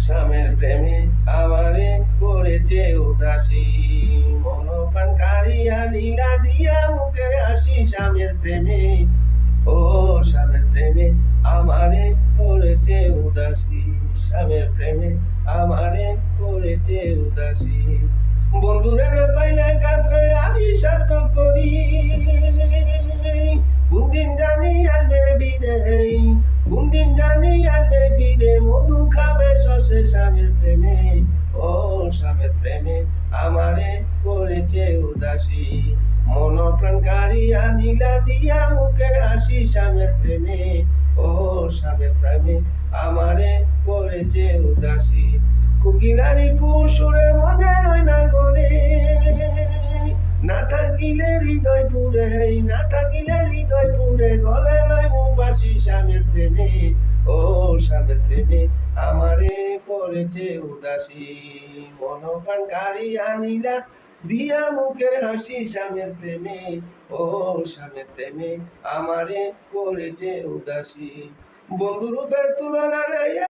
স্বামীর প্রেমে আমারে করেছে উদাসী, মন প্রাণ কারিয়া নীলা দিয়া মুখের হাসি। স্বামীর প্রেমে, ও স্বামীর প্রেমে আমারে করেছে উদাসী, স্বামীর প্রেমে আমারে করেছে উদাসী। বন্ধুরে পাইলে কাছে আমি সাথ করি, কোনদিন জানি আসবে বিদেই, কোনদিন জানি আসবে বিদে, মধু খাবে শশে স্বামীর প্রেমে, ও স্বামীর প্রেমে আমারে করেছে উদাসী, মন প্রাণ কারিয়া নীলা দিয়া মুখের হাসি। স্বামীর প্রেমে, ও স্বামীর প্রেমে আমারে করেছে উদাসী। কোকিলারি কুসুরে মনে রই না গলে, না থাকিলে হৃদয় পুরে, না থাকিলে হৃদয় পুরে, গলে লয় মুবাসী। স্বামীর প্রেমে, ও স্বামীর প্রেমে আমারে করেছে উদাসী, মন প্রাণ কারিয়া নীলা দিয়া মুখের হাসি। স্বামীর প্রেমে, ও স্বামীর প্রেমে আমারে করেছে উদাসী। বন্ধুরূপের তুলনা নাই